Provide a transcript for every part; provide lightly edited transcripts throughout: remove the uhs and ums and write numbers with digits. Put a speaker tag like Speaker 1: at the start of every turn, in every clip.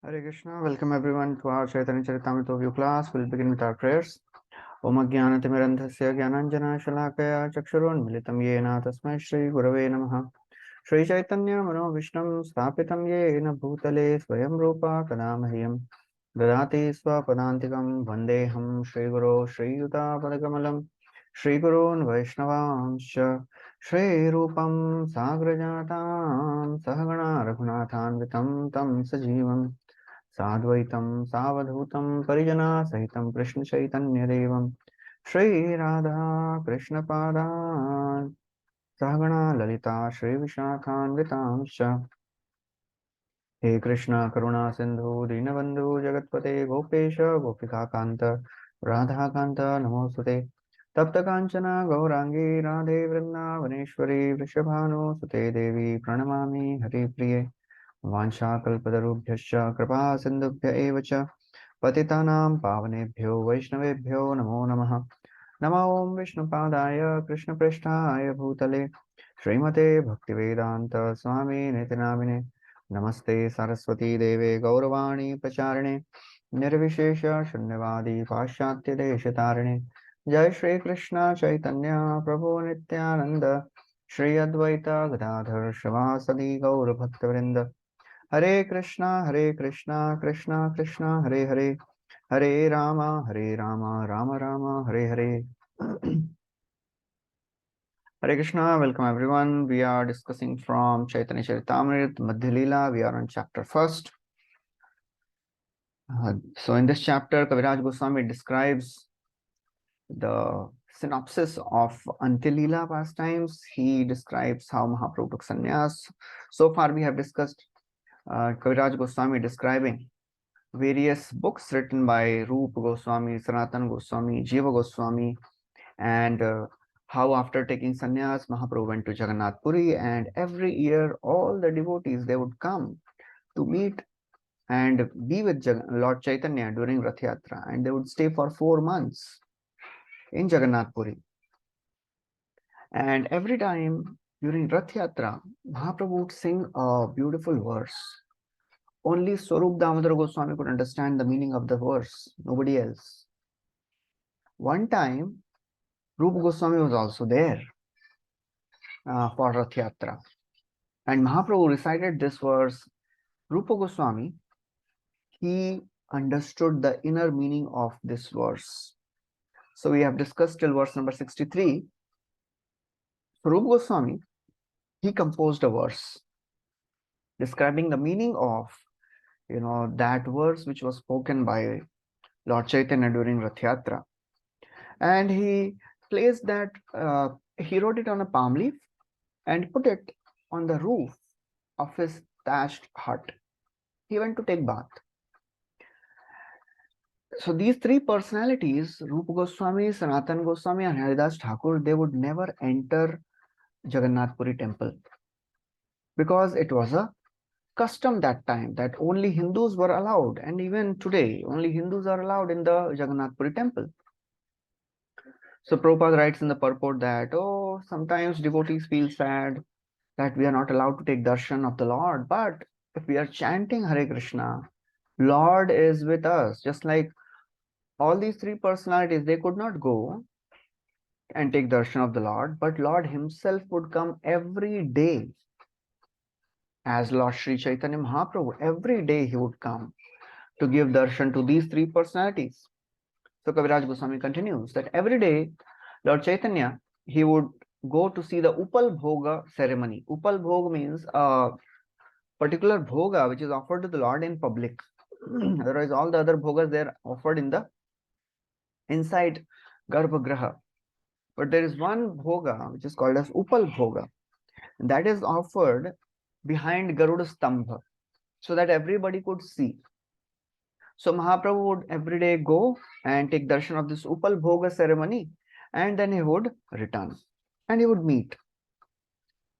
Speaker 1: Hare Krishna, welcome everyone to our Chaitanya Charitamrita review class. We'll begin with our prayers. Om Ajnanatimirandhasya Jnananjana Shalakaya Chakshurunmilitam Yena Tasmai Shri Gurave Namaha. Shri Chaitanya Mano Vishnam Sthapitam Yena Bhutale Swayam Rupa Kadamahyam Dadati Swapadantikam Vandeham Shri Guru Shri Yuta Padakamalam Shri Gurun Vaishnavamsha Shri Rupam Sagrajatam Sahagana Raghunathan Vitam Tam Sajivam साद्वैतं सावधूतं परिजना सहितं कृष्ण चैतन्य देवं श्री राधा कृष्ण पादान् सहगणा ललिता श्री विशाखान्वितांश्च हे कृष्ण करुणा सिंधु दीनबंधु जगतपते गोपेश गोपिकाकांत राधाकांत नमोस्तुते तप्त कांचन गौरांगी राधे वृंदावनेश्वरी वृषभानुसुते देवी प्रणमामि हरिप्रिये वाञ्छाकल्पतरुभ्यश्च कृपा सिन्धुभ्य एव च पतितानां पावनेभ्यो वैष्णवेभ्यो नमो नमः। नमो ॐ विष्णुपादाय कृष्णप्रेष्ठाय भूतले श्रीमते भक्तिवेदान्त स्वामी निति नामिने नमस्ते सरस्वती देवे गौरवाणी प्रचारिणे निर्विशेष शून्यवादी पाश्चात्य देशतारिणे जय श्री कृष्ण चैतन्य प्रभु नित्यानंद श्री अद्वैत गदाधर शिवासदि गौर भक्तवृंद हरे Krishna Krishna Krishna Hare Hare Hare Ram Ram Ram Hare Hare Hare Krishna, welcome everyone. We are discussing from Chaitanya Charitāmrita, Madhya Lila. We are on chapter first. So in this chapter, Kaviraj Goswami describes the synopsis of Antya-lila pastimes. He describes how Mahaprabhu took sannyas. So far we have discussed Kaviraj Goswami describing various books written by Rupa Goswami, Sanatana Goswami, Jiva Goswami, and how after taking sannyas, Mahaprabhu went to Jagannath Puri, and every year all the devotees, they would come to meet and be with Lord Chaitanya during Rath Yatra, and they would stay for 4 months in Jagannath Puri. And every time during Rath Yatra, Mahaprabhu would sing a beautiful verse. Only Swarup Damodar Goswami could understand the meaning of the verse, nobody else. One time, Rupa Goswami was also there for Rath Yatra. And Mahaprabhu recited this verse. Rupa Goswami, he understood the inner meaning of this verse. So we have discussed till verse number 63. So Rupa Goswami, he composed a verse describing the meaning of, that verse which was spoken by Lord Chaitanya during Rath Yatra. And he placed that, he wrote it on a palm leaf and put it on the roof of his thatched hut. He went to take bath. So these three personalities, Rupa Goswami, Sanatana Goswami and Haridas Thakur, they would never enter Jagannath Puri temple because it was a custom that time that only Hindus were allowed, and even today only Hindus are allowed in the Jagannath Puri temple. So Prabhupada writes in the purport that, sometimes devotees feel sad that we are not allowed to take darshan of the Lord, but if we are chanting Hare Krishna, Lord is with us. Just like all these three personalities, they could not go and take darshan of the Lord, but Lord himself would come every day as Lord Sri Chaitanya Mahaprabhu. Every day he would come to give darshan to these three personalities. So Kaviraj Goswami continues that every day Lord Chaitanya, he would go to see the Upal Bhoga ceremony. Upal Bhoga means a particular bhoga which is offered to the Lord in public. Otherwise all the other bhogas, they are offered in the inside Garbhagriha. But there is one bhoga which is called as Upal Bhoga. That is offered behind Garuda Stambha so that everybody could see. So Mahaprabhu would every day go and take darshan of this Upal Bhoga ceremony, and then he would return and he would meet.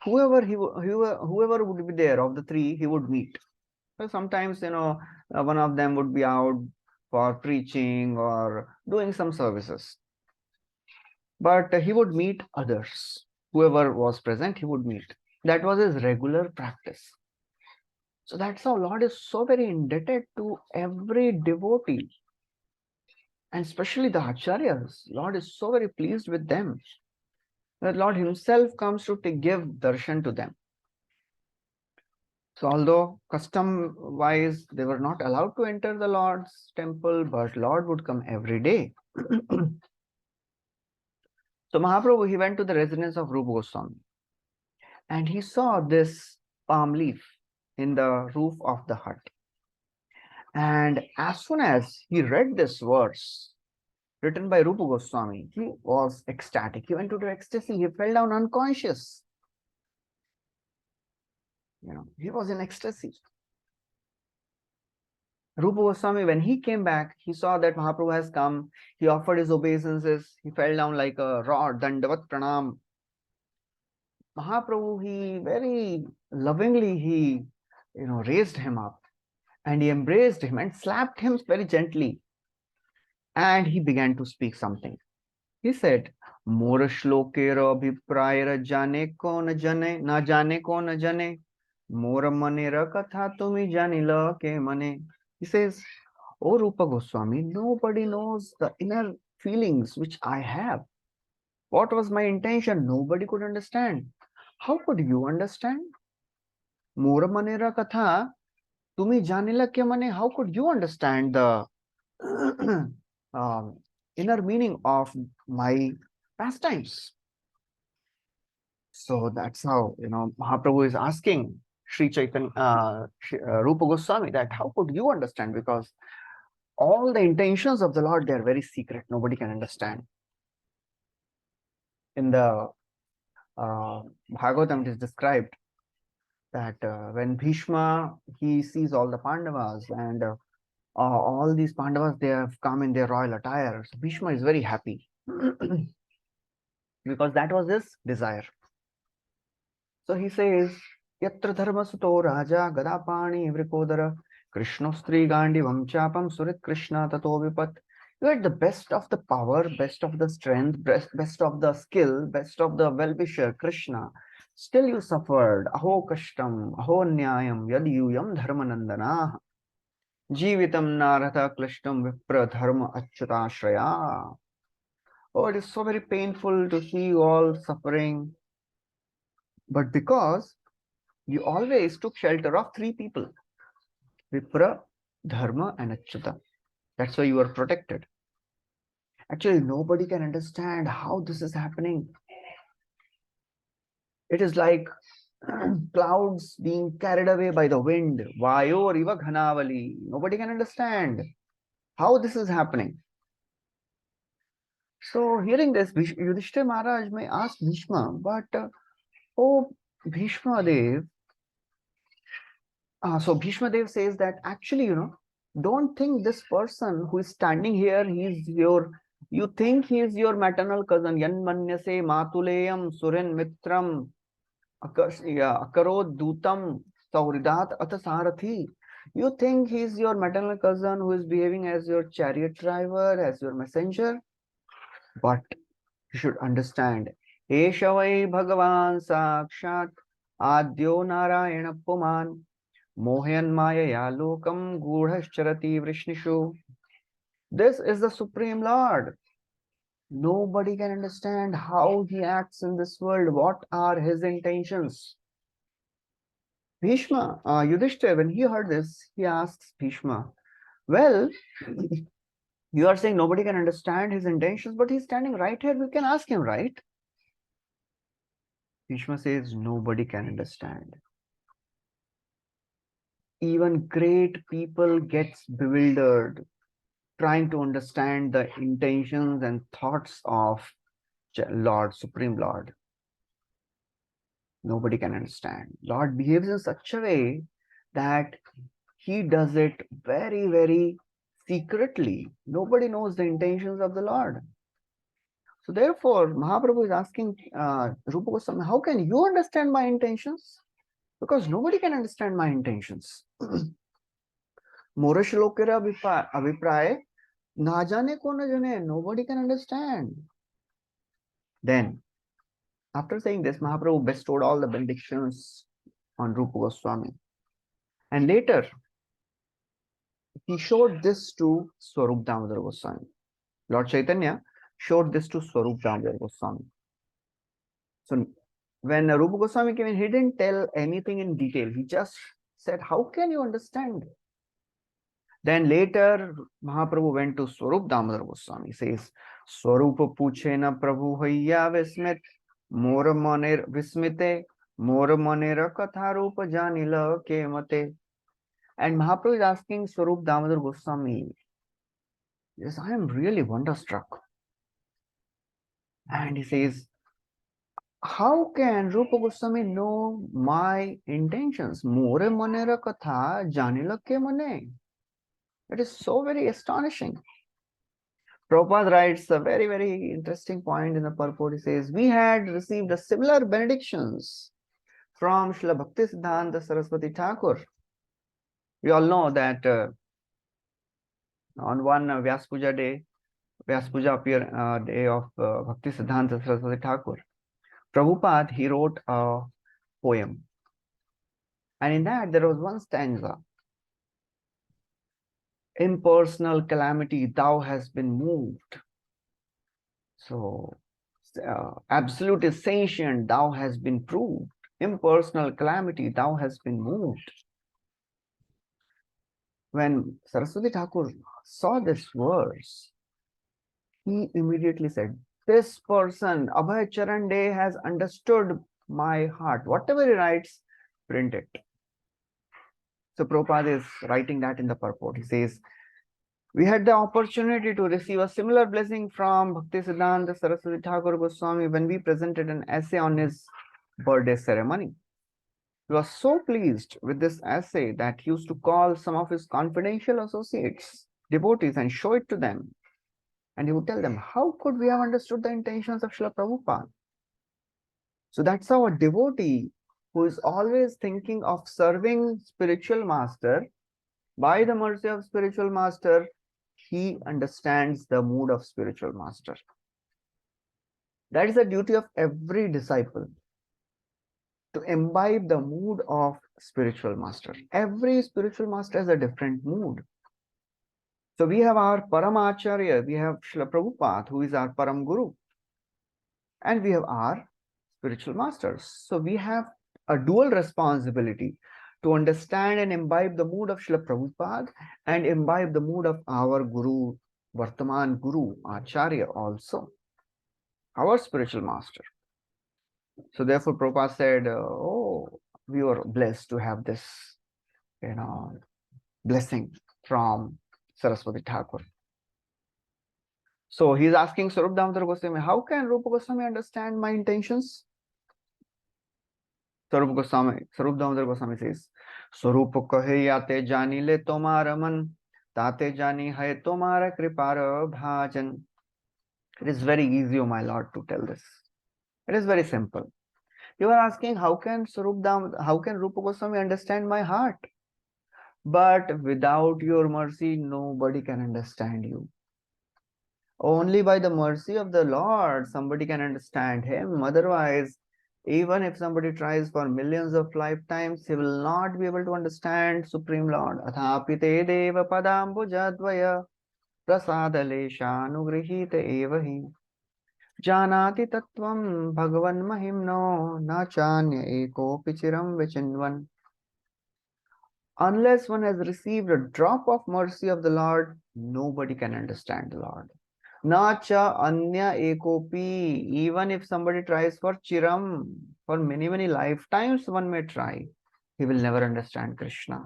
Speaker 1: Whoever would be there of the three, he would meet. So sometimes, one of them would be out for preaching or doing some services. But he would meet others. Whoever was present, he would meet. That was his regular practice. So that's how Lord is so very indebted to every devotee, and especially the acharyas. Lord is so very pleased with them that Lord himself comes to give darshan to them. So although custom wise they were not allowed to enter the Lord's temple, but Lord would come every day. So Mahaprabhu, he went to the residence of Rupa Goswami and he saw this palm leaf in the roof of the hut. And as soon as he read this verse written by Rupa Goswami, he was ecstatic. He went into ecstasy. He fell down unconscious. He was in ecstasy. Rupa Goswami, when he came back, he saw that Mahaprabhu has come. He offered his obeisances. He fell down like a rod, dandavat pranam. Mahaprabhu, he very lovingly, raised him up and he embraced him and slapped him very gently. And he began to speak something. He said, Mora shlokera abhiprayara jane ko na jane, na jane ko na jane, mora manera katha tumi janila ke mane. He says, O Rupa Goswami, nobody knows the inner feelings which I have. What was my intention? Nobody could understand. How could you understand? Mora manera katha tumi janila ke mane. How could you understand the inner meaning of my pastimes? So that's how, Mahaprabhu is asking Sri Chaitanya, Rupa Goswami, that how could you understand? Because all the intentions of the Lord, they are very secret. Nobody can understand. In the Bhagavatam, it is described that when Bhishma, he sees all the Pandavas and all these Pandavas, they have come in their royal attire. So Bhishma is very happy because that was his desire. So he says, Yatra dharma suto raja gadapani vrikodara krishnostri gandivam chapam surit krishna tato vipat. You had the best of the power, best of the strength, best of the skill, best of the well-wisher, Krishna. Still you suffered. Aho kashtam, aho nyayam, yadiyuyam dharmanandana. Jivitam narata klishtam vipra dharma achyutashraya. Oh, it is so very painful to see you all suffering. But because you always took shelter of three people, Vipra, Dharma, and Achyuta. That's why you are protected. Actually, nobody can understand how this is happening. It is like clouds being carried away by the wind. Vayor iva ghanavali. Nobody can understand how this is happening. So, hearing this, Yudhishthira Maharaj may ask Bhishma, but oh, Bhishma Dev. So Bhishma Dev says that actually, don't think this person who is standing here, you think he is your maternal cousin. Yanmanyase matuleyam surin mitram akarod dutam sauridat atasarathi. You think he is your maternal cousin who is behaving as your chariot driver, as your messenger? But you should understand, Eshavai Bhagavan Sakshat Adyo Narayana Puman Mohan Maya Lokam Gudhascharati Vrishnishu. This is the Supreme Lord. Nobody can understand how he acts in this world. What are his intentions? Bhishma, Yudhishthira, when he heard this, he asks Bhishma, well, you are saying nobody can understand his intentions, but he's standing right here. We can ask him, right? Bhishma says, nobody can understand. Even great people gets bewildered trying to understand the intentions and thoughts of Lord, Supreme Lord. Nobody can understand. Lord behaves in such a way that he does it very, very secretly. Nobody knows the intentions of the Lord. So therefore, Mahaprabhu is asking Rupa Goswami, how can you understand my intentions? Because nobody can understand my intentions. Morashlokira Avipraya, na jane ko na jane, nobody can understand. Then, after saying this, Mahaprabhu bestowed all the benedictions on Rupa Goswami. And later, he showed this to Swarup Damodar Goswami. Lord Chaitanya showed this to Swarup Damodar Goswami. So when Rupa Goswami came in, he didn't tell anything in detail. He just said, how can you understand? Then later, Mahaprabhu went to Swarup Damodar Goswami. He says, Swarupa puche na Prabhu hayya vismit, mor manir vismite, mor manira katharupa janila kemate. And Mahaprabhu is asking Swarup Damodar Goswami, yes, I am really wonderstruck. And he says, how can Rupa Goswami know my intentions? More manera katha janila ke mane. It is so very astonishing. Prabhupada writes a very, very interesting point in the purport. He says, we had received a similar benedictions from Srila Bhaktisiddhanta Saraswati Thakur. We all know that on one Vyas Puja day, Vyas Puja day of Bhaktisiddhanta Saraswati Thakur, Prabhupada, he wrote a poem. And in that, there was one stanza. Impersonal calamity, thou hast been moved. So, absolute is sentient, thou hast been proved. Impersonal calamity, thou hast been moved. When Saraswati Thakur saw this verse, he immediately said, this person, Abhay Charan Day, has understood my heart. Whatever he writes, print it. So Prabhupada is writing that in the purport. He says, we had the opportunity to receive a similar blessing from Bhaktisiddhanta Saraswati Thakur Goswami when we presented an essay on his birthday ceremony. He was so pleased with this essay that he used to call some of his confidential associates, devotees, and show it to them. And he would tell them, how could we have understood the intentions of Srila Prabhupada? So that's how a devotee who is always thinking of serving spiritual master, by the mercy of spiritual master, he understands the mood of spiritual master. That is the duty of every disciple, to imbibe the mood of spiritual master. Every spiritual master has a different mood. So we have our Paramacharya, we have Srila Prabhupada, who is our Param Guru, and we have our spiritual masters. So we have a dual responsibility to understand and imbibe the mood of Srila Prabhupada and imbibe the mood of our Guru, Vartaman Guru, Acharya also, our spiritual master. So therefore Prabhupada said, oh, we were blessed to have this, blessing from Saraswati Thakur. So he's asking Swarup Damodar Goswami, how can Rupa Goswami understand my intentions? Swarup Damodar Goswami says, Swarup kahe yate jani le tomara man, tate jani hai tomara kripara bhajan. It is very easy, O my Lord, to tell this. It is very simple. You are asking, how can Rupa Goswami understand my heart? But without your mercy, nobody can understand you. Only by the mercy of the Lord, somebody can understand him. Otherwise, even if somebody tries for millions of lifetimes, he will not be able to understand Supreme Lord. Athapite deva padambujadvaya prasadaleshanugrihita evahi janati tattvam bhagavan mahimno nachanya ekopi chiram vichinvan. Unless one has received a drop of mercy of the Lord, nobody can understand the Lord. Nacha anya ekopi, even if somebody tries for chiram, for many, many lifetimes one may try, he will never understand Krishna.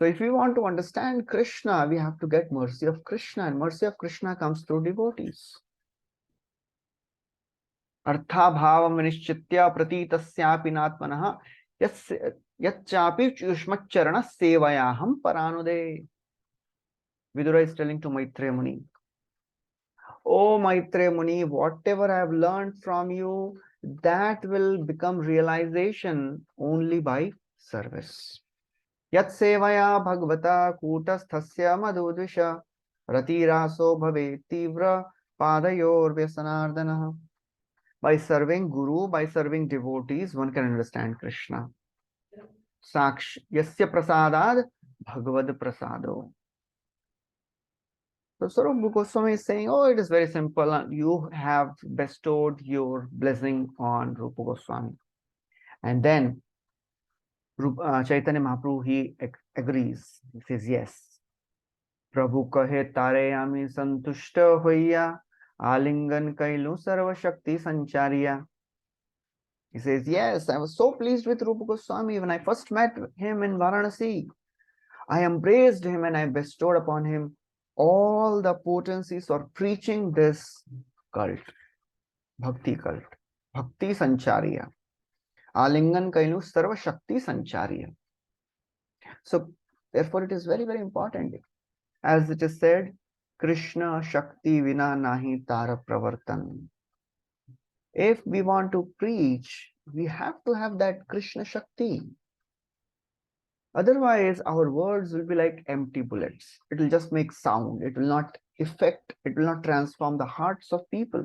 Speaker 1: So if we want to understand Krishna, we have to get mercy of Krishna, and mercy of Krishna comes through devotees. Artha bhavam nishchitya pratitasyapi natmanah yacchapi yushmacharana sevayaham paranude. Vidura is telling to Maitreya Muni, oh Maitreya Muni, whatever I have learned from you, that will become realization only by service. Yat sevaya bhagavata kutasthasya madhudvisha ratiraso bhave tivra padayor vyasanardana. By serving Guru, by serving devotees, one can understand Krishna. Saksh Yasya Prasadad Bhagavad Prasado. So Swarup Goswami is saying, oh, it is very simple. You have bestowed your blessing on Rupa Goswami. And then Chaitanya Mahaprabhu, he agrees. He says, yes. Prabhu kahe tare ami santushta hoiya, alingan kailu sarva shakti sanchariya. He says, yes, I was so pleased with Rupa Goswami when I first met him in Varanasi. I embraced him and I bestowed upon him all the potencies for preaching this cult, Bhakti cult, Bhakti Sanchariya. Alingan Kailu Sarva Shakti Sanchariya. So, therefore, it is very, very important. As it is said, Krishna Shakti Vina Nahi Tara Pravartan. If we want to preach, we have to have that Krishna Shakti. Otherwise, our words will be like empty bullets. It will just make sound. It will not affect, it will not transform the hearts of people.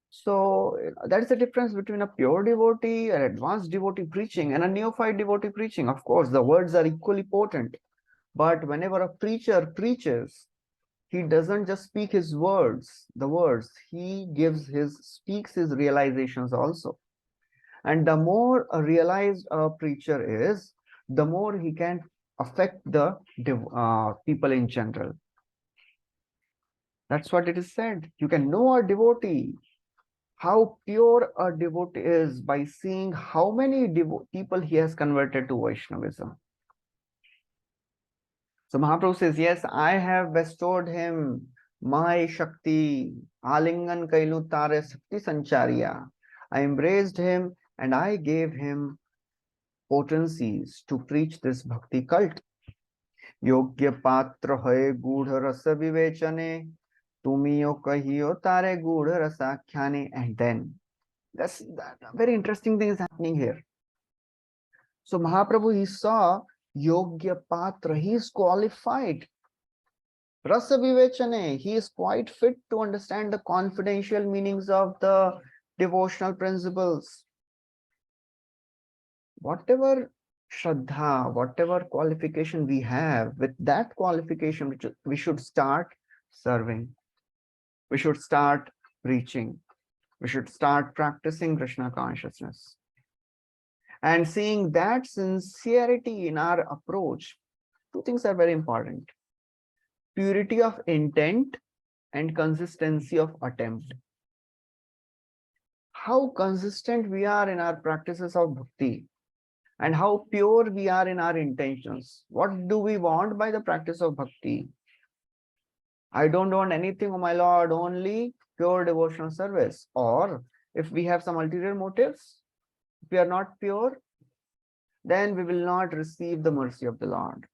Speaker 1: So that is the difference between a pure devotee, an advanced devotee preaching, and a neophyte devotee preaching. Of course, the words are equally potent. But whenever a preacher preaches, he doesn't just speak his words, he speaks his realizations also. And the more realized a preacher is, the more he can affect the people in general. That's what it is said. You can know a devotee, how pure a devotee is, by seeing how many people he has converted to Vaishnavism. So Mahaprabhu says, yes, I have bestowed him my Shakti, Alingan Kailu Tare Shakti Sanchariya. I embraced him and I gave him potencies to preach this bhakti cult. Yogya patra hai gudha rasa vivechane, tumiyo kahiyo tare gudha rasa khyane. And then, that's a very interesting thing is happening here. So Mahaprabhu, he saw Yogya Patra, he is qualified. Rasa Vivechane, he is quite fit to understand the confidential meanings of the devotional principles. Whatever Shraddha, whatever qualification we have, with that qualification, we should start serving. We should start preaching. We should start practicing Krishna consciousness. And seeing that sincerity in our approach, two things are very important. Purity of intent and consistency of attempt. How consistent we are in our practices of bhakti and how pure we are in our intentions. What do we want by the practice of bhakti? I don't want anything, oh my Lord, only pure devotional service. Or if we have some ulterior motives, if we are not pure, then we will not receive the mercy of the Lord.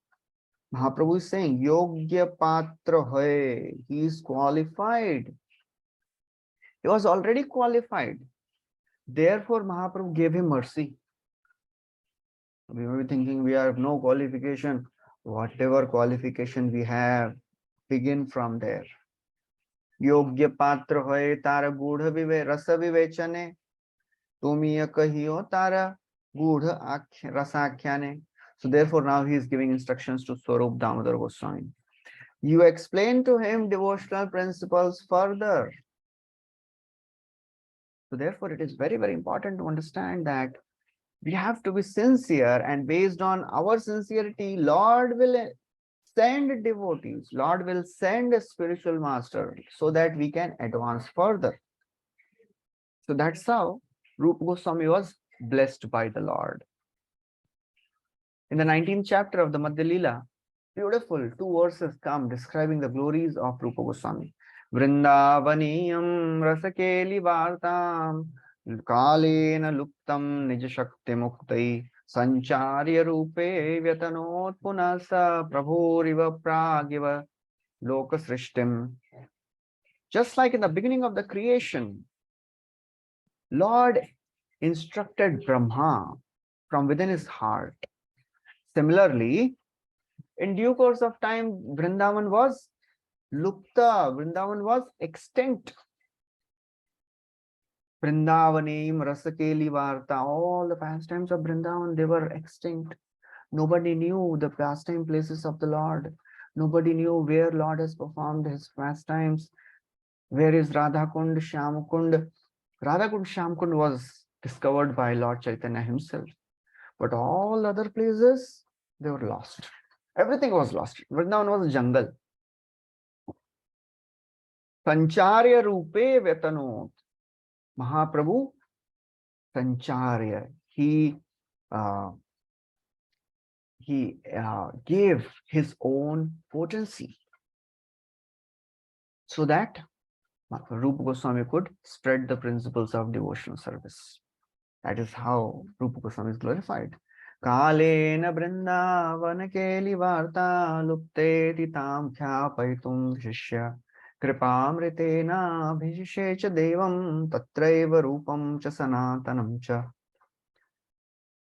Speaker 1: Mahaprabhu is saying, Yogya Patra Hai, he is qualified. He was already qualified. Therefore, Mahaprabhu gave him mercy. We may be thinking we have no qualification. Whatever qualification we have, begin from there. Yogya Patra Hai Tara Gudha Vive Rasa Vivechane, Tumiya Kahiyo Tara Gudha Rasakhyane. So therefore, now he is giving instructions to Swarup Damodar Goswami. You explain to him devotional principles further. So therefore, it is very, very important to understand that we have to be sincere, and based on our sincerity, Lord will send devotees, Lord will send a spiritual master so that we can advance further. So that's how Rupa Goswami was blessed by the Lord. In the 19th chapter of the Madhya lila, beautiful 2 verses come describing the glories of Rupa Goswami. Vrindavaniyam rasakeli vartam kalena luptam nija shakti muktai sancharya rupe vyatanot punasa prabhuriva pragiva lokasrishtim. Just like in the beginning of the creation, Lord instructed Brahma from within his heart. Similarly, in due course of time, Vrindavan was lupta, Vrindavan was extinct. Vrindavanim, Rasakeli Varta, all the pastimes of Vrindavan, they were extinct. Nobody knew the pastime places of the Lord. Nobody knew where Lord has performed his pastimes. Where is Radha Kund, Shyam Kund? Radha Kund, Shyam Kund was discovered by Lord Chaitanya himself. But all other places, they were lost. Everything was lost. Vrindavan was a jungle. Sancharya Rupe Vetanot. Mahaprabhu, Sancharya. He gave his own potency so that Rupa Goswami could spread the principles of devotional service. That is how Rupa Goswami is glorified. Kalena Brindavana Keli Varta Lupte Titam Khyapaitum Shishya Kripamritena Bhishecha Devam Tatraiva Rupam Cha Sanatanam Cha.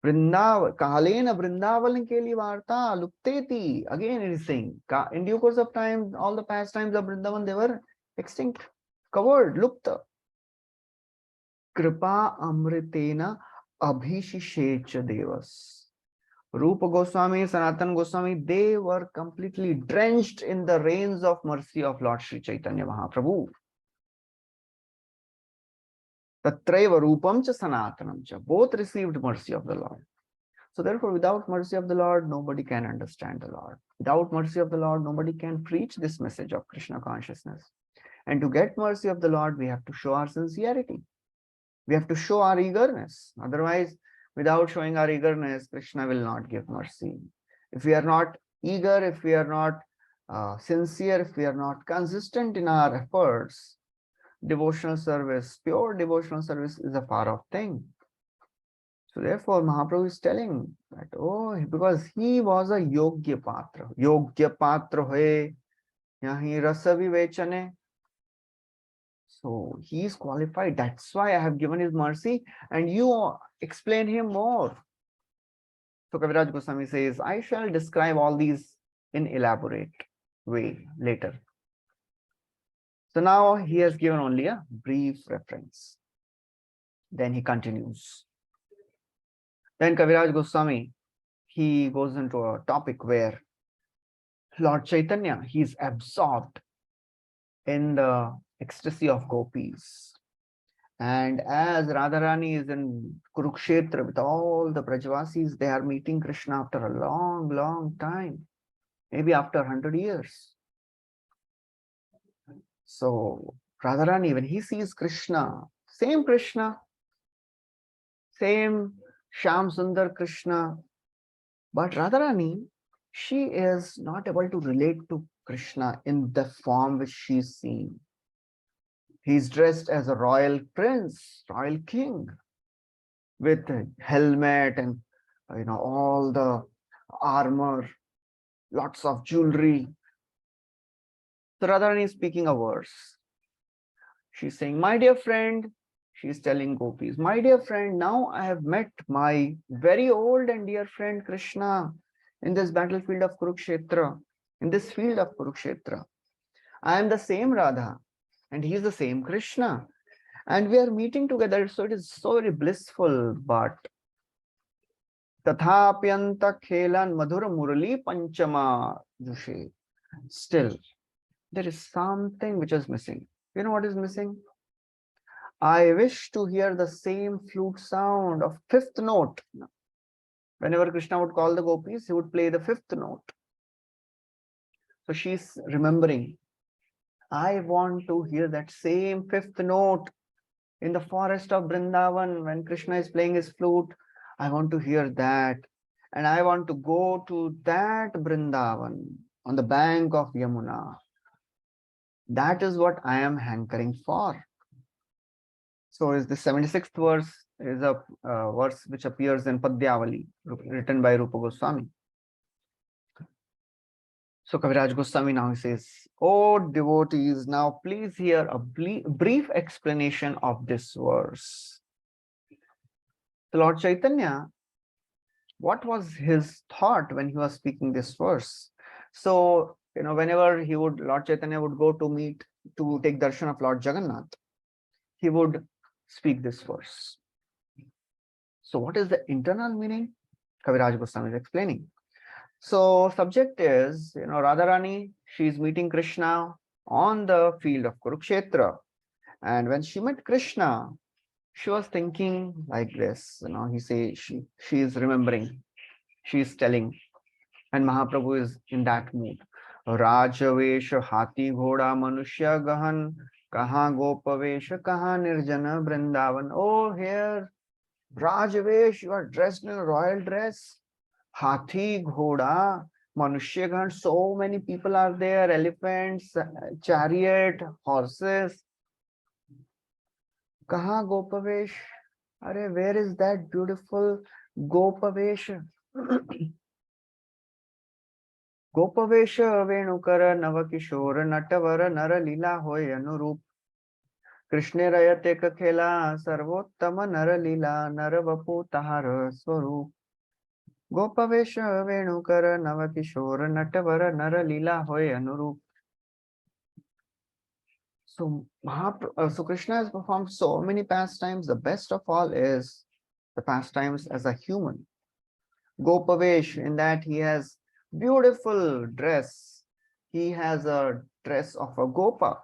Speaker 1: Vrindavan, Kalena Vrindavan Keli Varta Lupteti. Again it is saying, in due course of time, all the pastimes of Vrindavan, they were extinct, covered, lupta. Kripa Amritena Abhishishecha Devas. Rupa Goswami, Sanatan Goswami, they were completely drenched in the rains of mercy of Lord Sri Chaitanya Mahaprabhu. Tatraiva Rupam Cha Sanatanam Cha. Both received mercy of the Lord. So therefore, without mercy of the Lord, nobody can understand the Lord. Without mercy of the Lord, nobody can preach this message of Krishna consciousness. And to get mercy of the Lord, we have to show our sincerity. We have to show our eagerness. Otherwise, without showing our eagerness, Krishna will not give mercy. If we are not eager, if we are not sincere, if we are not consistent in our efforts, devotional service, pure devotional service is a far off thing. So therefore, Mahaprabhu is telling that, oh, because he was a Yogya Patra. Yogya Patra hoye, yahi rasa vivechane. So he is qualified. That's why I have given his mercy, and you explain him more. So Kaviraj Goswami says, I shall describe all these in elaborate way later. So now he has given only a brief reference. Then he continues. Then Kaviraj Goswami, he goes into a topic where Lord Chaitanya, he is absorbed in the ecstasy of gopis. And as Radharani is in Kurukshetra with all the Brajavasis, they are meeting Krishna after a long, long time, maybe after 100 years. So Radharani, when he sees Krishna, same Shyam Sundar Krishna, but Radharani, she is not able to relate to Krishna in the form which she is seeing. He's dressed as a royal prince, royal king, with a helmet and all the armor, lots of jewelry. So Radharani is speaking a verse. She's saying, my dear friend, she's telling gopis, my dear friend, now I have met my very old and dear friend Krishna in this battlefield of Kurukshetra, in this field of Kurukshetra. I am the same Radha and he is the same Krishna. And we are meeting together, so it is so very blissful. But Tathapyanta Khelan Madhura Murali Panchama Jushe. Still, there is something which is missing. You know what is missing? I wish to hear the same flute sound of fifth note. Whenever Krishna would call the gopis, he would play the fifth note. So she's remembering, I want to hear that same fifth note in the forest of Vrindavan when Krishna is playing his flute. I want to hear that. And I want to go to that Vrindavan on the bank of Yamuna. That is what I am hankering for. So is the 76th verse is a verse which appears in Padyavali, written by Rupa Goswami. So Kaviraj Goswami now says, oh devotees, now please hear a brief explanation of this verse. The Lord Chaitanya, what was his thought when he was speaking this verse? So, whenever Lord Chaitanya would go to take darshan of Lord Jagannath, he would speak this verse. So what is the internal meaning? Kaviraj Goswami is explaining. So subject is, Radharani, she is meeting Krishna on the field of Kurukshetra. And when she met Krishna, she was thinking like this, he says she is remembering, she is telling, and Mahaprabhu is in that mood. Rajavesh Hati Ghoda Manushya Gahan Kaha Gopavesh Kaha Nirjana Vrindavan. Oh, here, Rajavesh, you are dressed in a royal dress. Hathi Ghoda Manushya Gahan, so many people are there, elephants, chariot, horses. Kaha Gopavesh? Are, where is that beautiful Gopavesh? गोपवेश वेणुकर Navkishore Natwar नर लीला होय अनुरूप कृष्ण रयते खेला सर्वोत्तम नर लीला नर वपु तहार स्वरूप गोपवेश वेणुकर नवकिशोर नटवर नर लीला होय अनुरूप. So Krishna has performed so many pastimes. The best of all is the pastimes as a human. Gopavesh, in that he has beautiful dress. He has a dress of a gopa.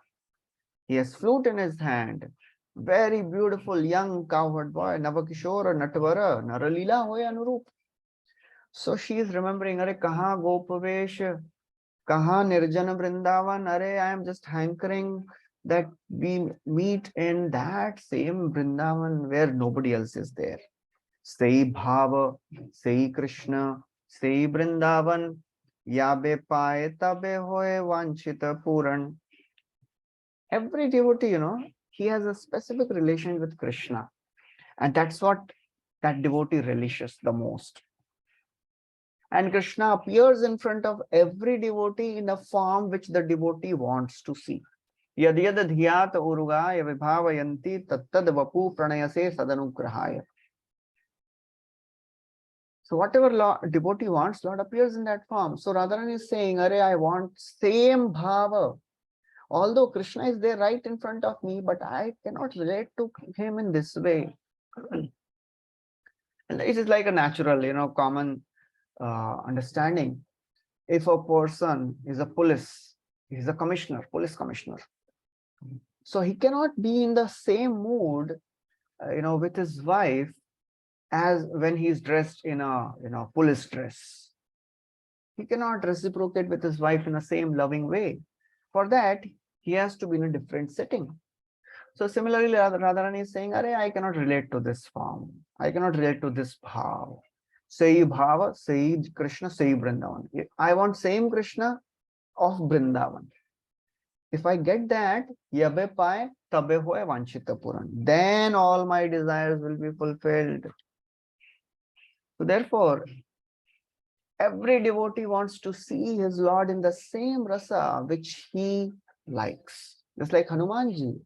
Speaker 1: He has flute in his hand. Very beautiful young cowherd boy. Navakishora Natvara Naralila hoy anurup. So she is remembering, Are kaha Gopavesh, kaha Nirjana Vrindavan. Are, I am just hankering that we meet in that same Vrindavan where nobody else is there. Sei Bhava, Sei Krishna, Sei Vrindavan, Yabe Paye Tabe Hoye Vanchita Puran. Every devotee, he has a specific relation with Krishna. And that's what that devotee relishes the most. And Krishna appears in front of every devotee in a form which the devotee wants to see. Yad yad dhyat urugaya vibhavayanti tattad vapu pranayase sadanugrahaya. So whatever devotee wants, Lord appears in that form. So Radharani is saying, Are, I want same bhava. Although Krishna is there right in front of me, but I cannot relate to him in this way. And it is like a natural, common understanding. If a person is a police commissioner, so he cannot be in the same mood, with his wife as when he is dressed in a, police dress. He cannot reciprocate with his wife in the same loving way. For that, he has to be in a different setting. So similarly, Radharani is saying, Are, I cannot relate to this form. I cannot relate to this bhava. Sei bhava, sei Krishna, sei Vrindavan. I want same Krishna of Vrindavan. If I get that, yabe paye tabe hoye vanchita puran. Then all my desires will be fulfilled. So therefore, every devotee wants to see his Lord in the same rasa which he likes. Just like Hanumanji,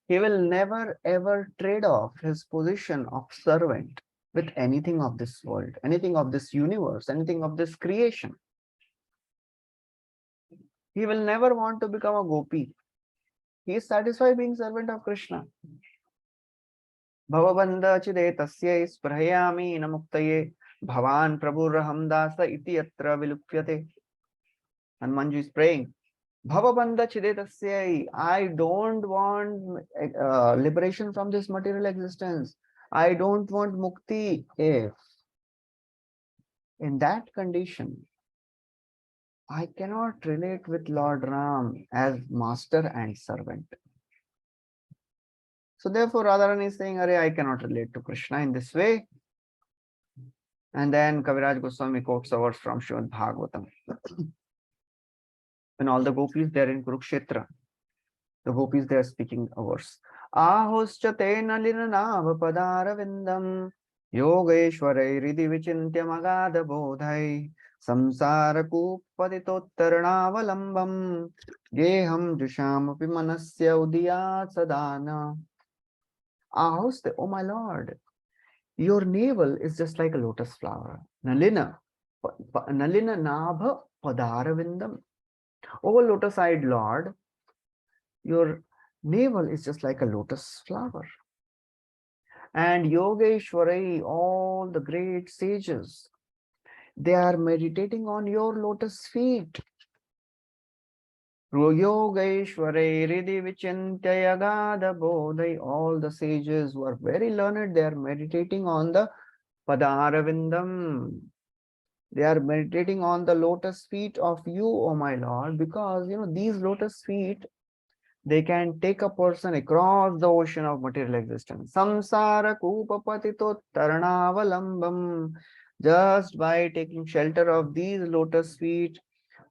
Speaker 1: he will never ever trade off his position of servant with anything of this world, anything of this universe, anything of this creation. He will never want to become a gopi. He is satisfied being servant of Krishna. Bhavabandha chide tasya sprayami namuktaye bhavan prabhuraham dasa iti yatra vilupyate. Hanumanji is praying, Bhavabandha chidetasya, I don't want liberation from this material existence. I don't want mukti. If in that condition, I cannot relate with Lord Ram as master and servant. So therefore, Radharani is saying, Are, I cannot relate to Krishna in this way. And then Kaviraj Goswami quotes a verse from Srimad Bhagavatam. When all the gopis there in Kurukshetra, the gopis they are speaking a verse. Ahoscha te nalina nav padara vindam yogeshwarai ridi vichintya magada bodhai samsara kupaditottarnavalam geham jusham api manasya udiyat sadana. Ahoste, oh my Lord, your navel is just like a lotus flower. Nalina nabha padara vindam. Oh lotus-eyed Lord, your navel is just like a lotus flower. And Yogeshwarai, all the great sages, they are meditating on your lotus feet. Yogeshwarai Riddhi Vichintya Yagada Bodhai, all the sages who are very learned, they are meditating on the Padaravindam. They are meditating on the lotus feet of you, O my Lord, because these lotus feet, they can take a person across the ocean of material existence. Samsara Kupa Patito Taranavalambam. Just by taking shelter of these lotus feet,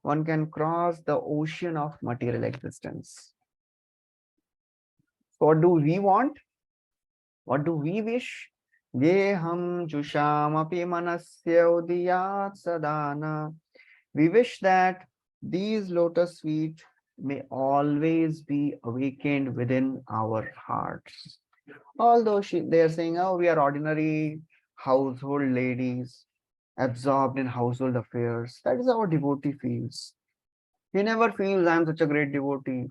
Speaker 1: one can cross the ocean of material existence. So what do we want? What do we wish? Yeham Jushamapi Manasya Udiyat Sadana. We wish that these lotus feet may always be awakened within our hearts. Although they are saying, oh, we are ordinary household ladies, absorbed in household affairs. That is how a devotee feels. He never feels, I am such a great devotee.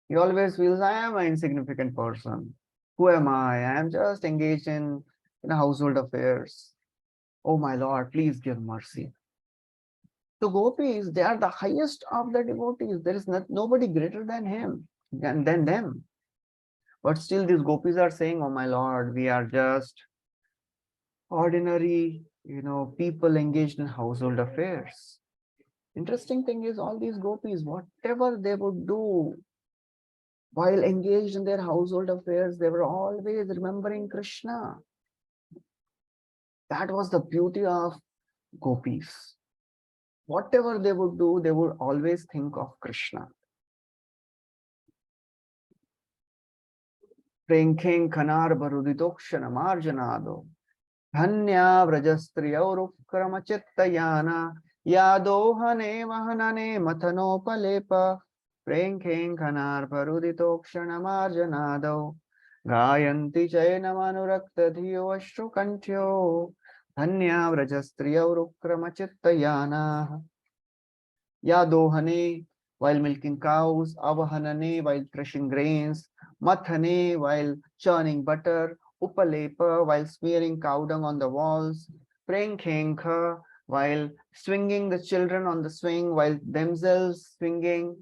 Speaker 1: He always feels, I am an insignificant person. Who am I? I am just engaged in household affairs. Oh my Lord, please give mercy. So gopis, they are the highest of the devotees. There is nobody greater than him, than them. But still these gopis are saying, oh my Lord, we are just ordinary, people engaged in household affairs. Interesting thing is all these gopis, whatever they would do while engaged in their household affairs, they were always remembering Krishna. That was the beauty of gopis. Whatever they would do, they would always think of Krishna. Prenkheng khanar baruditokshana marjanado. Dhanya vrajastriyaurukrama chittayana. Yadohane mahanane mathanopalepah. Prenkheng khanar baruditokshana marjanado. Gayanti chaynamanurakta dhiyo ashrukanthyo. Dhanya vrajastriyaurukrama chittayana. Yadohane, while milking cows, avahanane, while threshing grains, mathane, while churning butter, upalepa, while smearing cow dung on the walls, prenkhenkha, while swinging the children on the swing, while themselves swinging,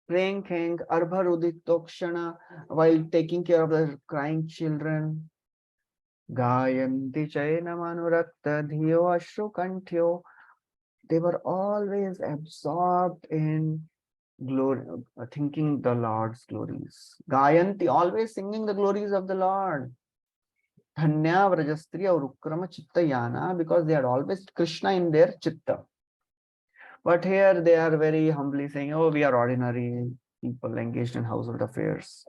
Speaker 1: prenkhenk, arbharuditokshana, while taking care of the crying children, gayanti chaynamanurakta dhiyo ashrukanthyo. They were always absorbed in glory, thinking the Lord's glories. Gayanti, always singing the glories of the Lord. Dhanya Vrajastriya or Ukrama Chittayana, because they had always Krishna in their chitta. But here they are very humbly saying, oh, we are ordinary people engaged in household affairs.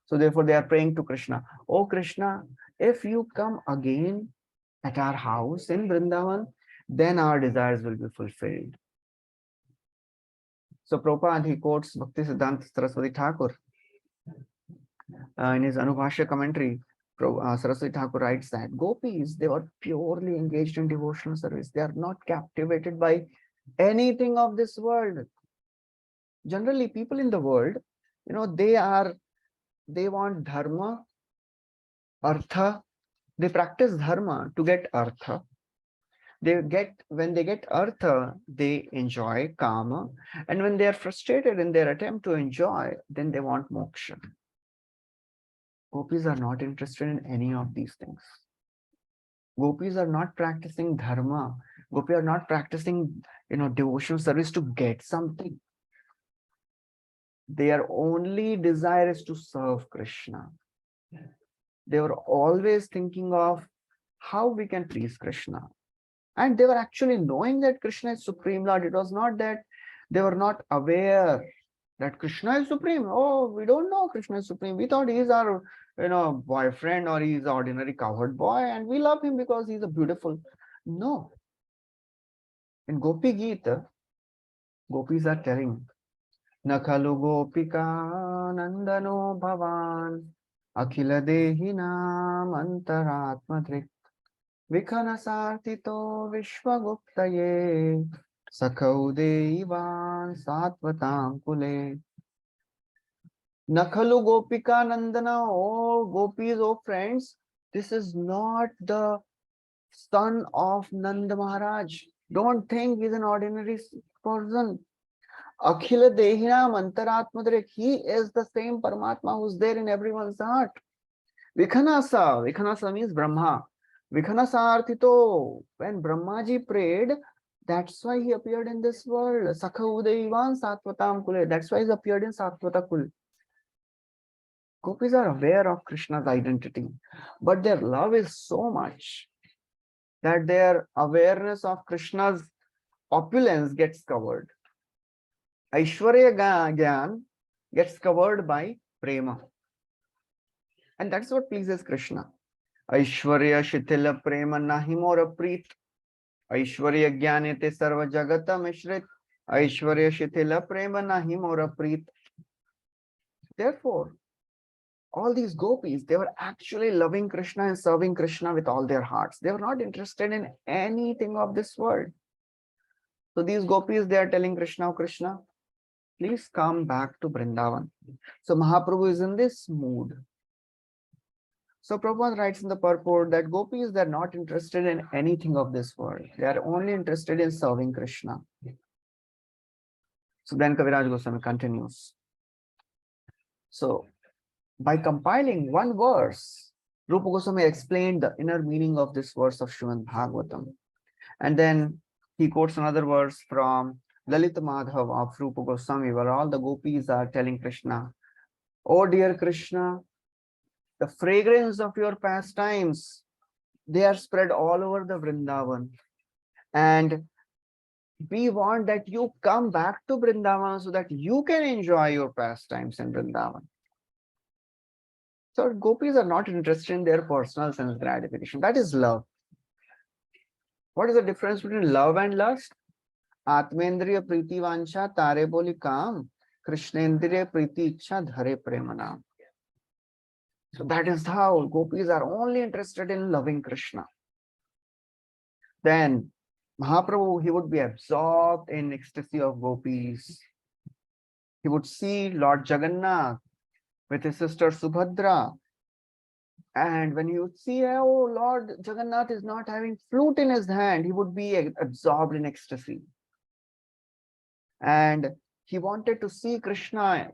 Speaker 1: So therefore they are praying to Krishna. Oh Krishna, if you come again at our house in Vrindavan, then our desires will be fulfilled. So Prabhupada, he quotes Bhakti Siddhanta Saraswati Thakur. In his Anubhashya commentary, Saraswati Thakur writes that gopis, they were purely engaged in devotional service. They are not captivated by anything of this world. Generally, people in the world, they want dharma, artha. They practice dharma to get artha. When they get artha, they enjoy kama, and when they are frustrated in their attempt to enjoy, then they want moksha. Gopis are not interested in any of these things. Gopis are not practicing dharma. Gopis are not practicing, devotional service to get something. Their only desire is to serve Krishna. They were always thinking of how we can please Krishna. And they were actually knowing that Krishna is Supreme Lord. It was not that they were not aware that Krishna is Supreme. Oh, we don't know Krishna is Supreme. We thought he is our, boyfriend, or he is an ordinary cowherd boy, and we love him because he is a beautiful. No. In Gopi Gita, gopis are telling, Nakhalu Gopika Nandano Bhavan Akhila Dehinam Antaratmadrik Vikhanasartito Vishwaguptaye Sakhaude Ivan Satvatam Kule. Nakhalu Gopika Nandana, oh gopis, oh friends, this is not the son of Nanda Maharaj. Don't think he's an ordinary person. Akhila Dehina Mantaratmadre, he is the same Paramatma who's there in everyone's heart. Vikhanasa, Vikhanasa means Brahma. Vikhanasarthito, when Brahmaji prayed, that's why he appeared in this world. Sakha Udayivan Satvatam Kule, that's why he appeared in Satvata Kul. Gopis are aware of Krishna's identity, but their love is so much that their awareness of Krishna's opulence gets covered. Aishwarya Gyan gets covered by Prema. And that's what pleases Krishna. Aishwarya Shitila Prema Nahimora Preet. Aishwarya Gyanete Sarva Jagata Mishrit. Aishwarya Shitila Prema Nahimora Preet. Therefore, all these gopis, they were actually loving Krishna and serving Krishna with all their hearts. They were not interested in anything of this world. So these gopis, they are telling Krishna, oh Krishna, please come back to Vrindavan. So Mahaprabhu is in this mood. So Prabhupada writes in the purport that gopis, they're not interested in anything of this world. They are only interested in serving Krishna. So then Kaviraj Goswami continues. So by compiling one verse, Rupa Goswami explained the inner meaning of this verse of Srimad Bhagavatam. And then he quotes another verse from Lalita Madhav of Rupa Goswami, where all the gopis are telling Krishna, oh dear Krishna, the fragrance of your pastimes, they are spread all over the Vrindavan. And we want that you come back to Vrindavan so that you can enjoy your pastimes in Vrindavan. So gopis are not interested in their personal sense gratification. That is love. What is the difference between love and lust? Atmendriya priti vancha tare boli kam, Krishnendriya priti ichha dhare premanam. So that is how gopis are only interested in loving Krishna. Then Mahaprabhu, he would be absorbed in ecstasy of gopis. He would see Lord Jagannath with his sister Subhadra. And when he would see, oh, Lord Jagannath is not having flute in his hand, he would be absorbed in ecstasy. And he wanted to see Krishna,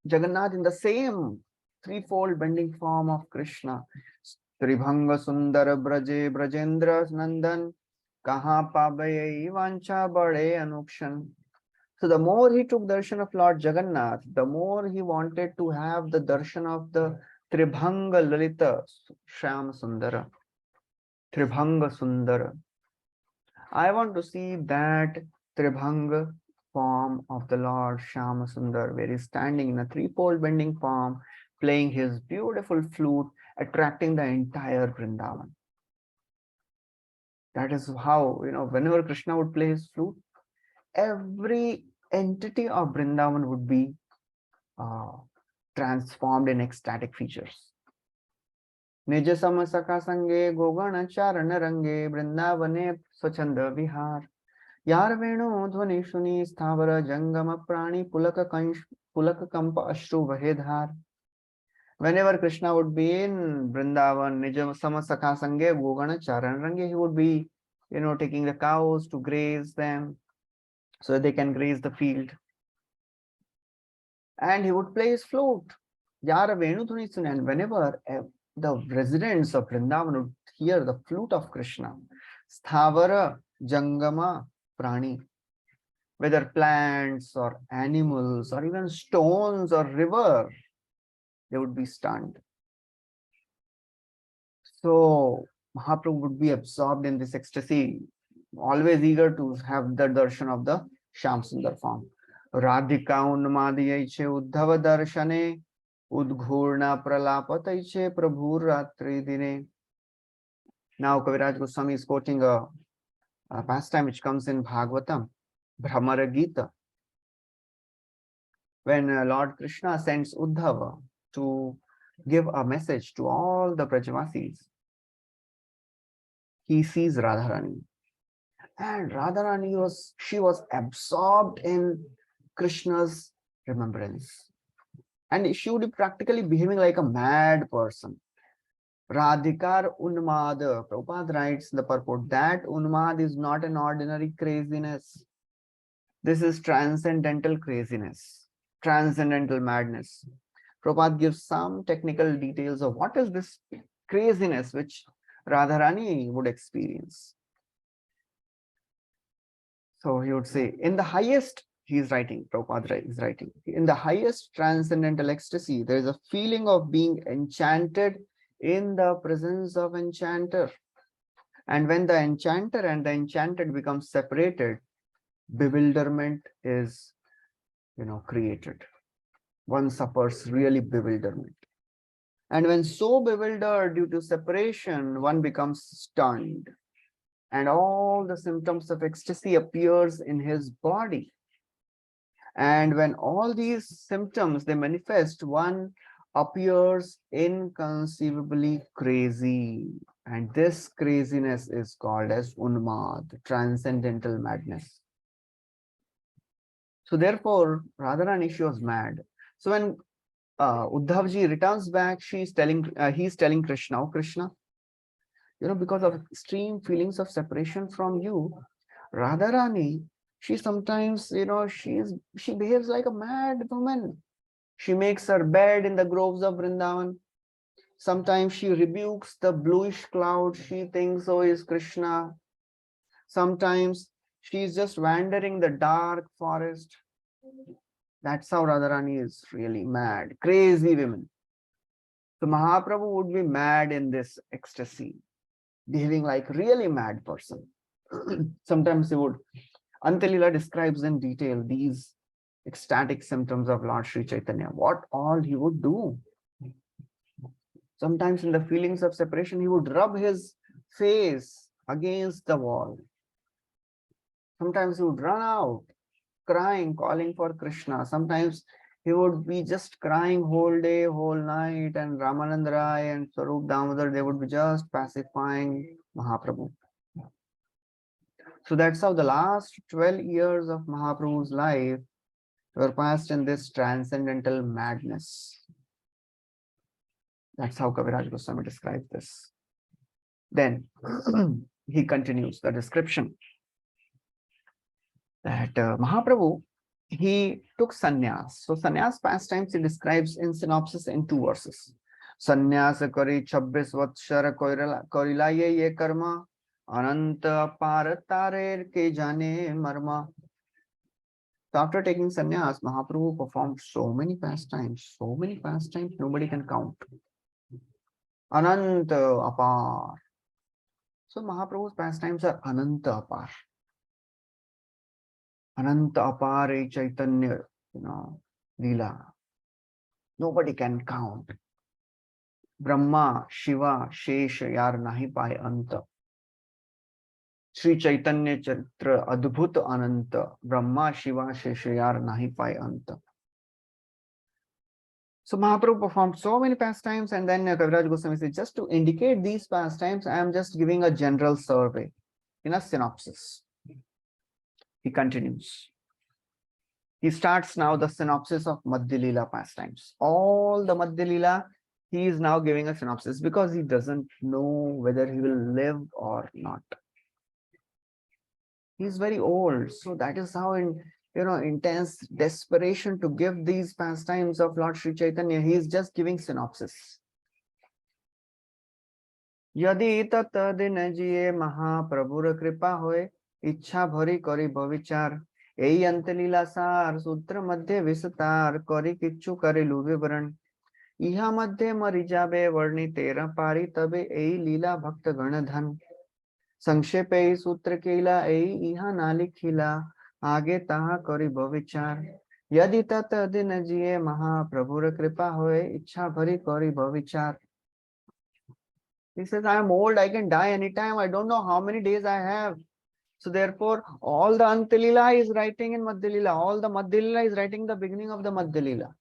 Speaker 1: Jagannath, in the same threefold bending form of Krishna. Tribhanga Sundara Braje Brajendra Nandan Kaha Pabaye Vancha Bade Anukshan. So the more he took darshan of Lord Jagannath, the more he wanted to have the darshan of the Tribhanga Lalita Shyam Sundara. Tribhanga Sundara. I want to see that Tribhanga form of the Lord Shyam Sundar, where he's standing in a threefold bending form, playing his beautiful flute, attracting the entire Vrindavan. That is how, whenever Krishna would play his flute, every entity of Vrindavan would be transformed in ecstatic features. Nija samasaka sange gogana charana range Vrindavane swachanda vihar. Yar venu dhvani shuni sthavara jangama prani pulaka kampa ashru vahedhar. Whenever Krishna would be in Vrindavan, Nija samasaka sange gogana charana range, he would be, taking the cows to graze them, so that they can graze the field. And he would play his flute. Yara Venu Dhuni, and whenever the residents of Vrindavan would hear the flute of Krishna, Sthavara Jangama Prani, whether plants or animals or even stones or river, they would be stunned. So Mahaprabhu would be absorbed in this ecstasy, always eager to have the darshan of the Shyam Sundar form. Radhika Unmadiyaiche Uddhava Darshane Udghurna Pralapataiche Prabhur Ratri Dine. Now Kaviraj Goswami is quoting a pastime which comes in Bhagavatam, Brahmara Gita, when Lord Krishna sends Uddhava to give a message to all the Brajavasis. He sees Radharani. And Radharani was absorbed in Krishna's remembrance. and she would be practically behaving like a mad person. Radhikar Unmad. Prabhupada writes in the purport that Unmad is not an ordinary craziness. This is transcendental craziness, transcendental madness. Prabhupada gives some technical details of what is this craziness which Radharani would experience. So he would say, in the highest, he is writing, Prabhupada is writing, in the highest transcendental ecstasy, there is a feeling of being enchanted in the presence of enchanter. And when the enchanter and the enchanted become separated, bewilderment is, created. One suffers really bewilderment. And when so bewildered due to separation, one becomes stunned. And all the symptoms of ecstasy appears in his body. And when all these symptoms, they manifest, one appears inconceivably crazy. And this craziness is called as Unmad, transcendental madness. So therefore, Radharani, she was mad. So when Uddhavji returns back, he's telling Krishna, oh Krishna, because of extreme feelings of separation from you, Radharani, she sometimes, she behaves like a mad woman. She makes her bed in the groves of Vrindavan. Sometimes she rebukes the bluish cloud she thinks, oh, is Krishna. Sometimes she's just wandering the dark forest. That's how Radharani is really mad, crazy women. So Mahaprabhu would be mad in this ecstasy, behaving like really mad person. Sometimes he would. Antalila describes in detail these ecstatic symptoms of Lord Sri Chaitanya, what all he would do. Sometimes in the feelings of separation, he would rub his face against the wall. Sometimes he would run out, crying, calling for Krishna. Sometimes he would be just crying whole day, whole night, and Ramanand Rai and Swarup Damodar, they would be just pacifying Mahaprabhu. So that's how the last 12 years of Mahaprabhu's life were passed in this transcendental madness. That's how Kaviraj Goswami describes this. Then he continues the description that Mahaprabhu, he took sannyas. So sannyas pastimes he describes in synopsis in 2 verses. Sannyasa kari 26 vatshara korila ye karma ananta paratare ke jane marma. So after taking sannyas, Mahaprabhu performed so many pastimes, nobody can count. Ananta apar. So Mahaprabhu's pastimes are Ananta apar. Ananta apar Caitanya, lila. Nobody can count. Brahma, Shiva, Shesha, yar nahi pai anta. Sri Chaitanya Charitra Adbhut Ananta. Brahma, Shiva, Shesha, yar nahi pai anta. So Mahaprabhu performed so many pastimes, and then Kaviraj Goswami said, just to indicate these pastimes, I am just giving a general survey in a synopsis. He continues. He starts now the synopsis of Madhya Lila pastimes. All the Madhya Lila, he is now giving a synopsis because he doesn't know whether he will live or not. He's very old, so that is how in intense desperation to give these pastimes of Lord Sri Chaitanya, he is just giving synopsis. Yadi tat din jiye Mahaprabhur kripa hoye, ichha bhari kari bhavichar, ei antalila sar sutra madhya visatar kari kichu karilu vivran, iha madhya mari jabe varni tera pari tabe ei lila bhakta ganadhan, संक्षेपे सूत्र केला इहा नालिक खिला आगे ताहा करी भविचार यदि तत दिन जिये महाप्रभुर कृपा होए इच्छा भरी करी भविचार. He says, I am old, I can die anytime, I don't know how many days I have. So therefore, all the Antalila is writing in Madhya Lila, all the Madhya Lila is writing the beginning of the Madhya Lila.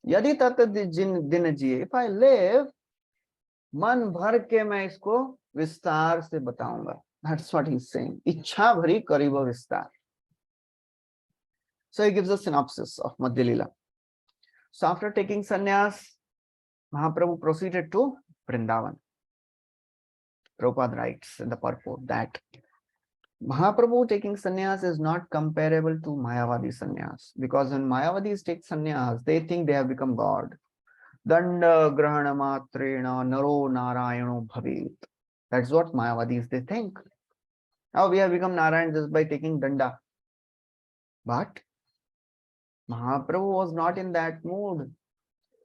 Speaker 1: यदि तत दिन जिये, if I live, मन भर के मैं इसको विस्तार से बताऊंगा. That's what he's saying. इच्छा भरी करीब विस्तार. So he gives a synopsis of Madhya Lila. So after taking sannyas, Mahaprabhu proceeded to Vrindavan. Prabhupada writes in the purport that Mahaprabhu taking sannyas is not comparable to Mayavadi sannyas, because when Mayavadis take sannyas, they think they have become God. Danda grahana matrena naro narayano bhavet. That's what Mayavadis they think. Now we have become Narayan just by taking danda. But Mahaprabhu was not in that mood.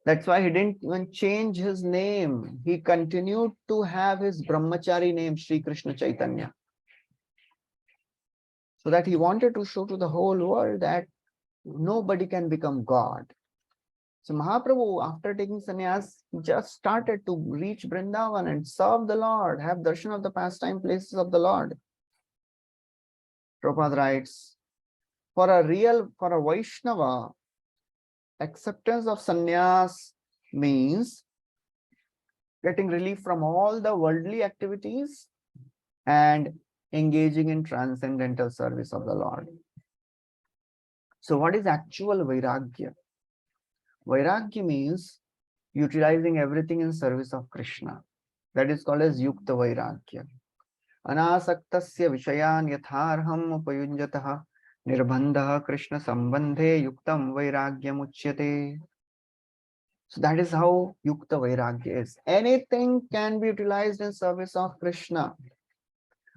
Speaker 1: That's why he didn't even change his name. He continued to have his brahmachari name, Sri Krishna Caitanya. So that he wanted to show to the whole world that nobody can become God. So Mahaprabhu, after taking sannyas, just started to reach Vrindavan and serve the Lord, have darshan of the pastime places of the Lord. Prabhupada writes, for a Vaishnava, acceptance of sannyas means getting relief from all the worldly activities and engaging in transcendental service of the Lord. So what is actual Vairagya? Vairagya means utilizing everything in service of Krishna. That is called as Yukta Vairagya. Anasaktasya Vishayan Yatharham Upayunjataha Nirbandha Krishna Sambandhe Yuktam Vairagyam Uchyate. So that is how Yukta Vairagya is. Anything can be utilized in service of Krishna.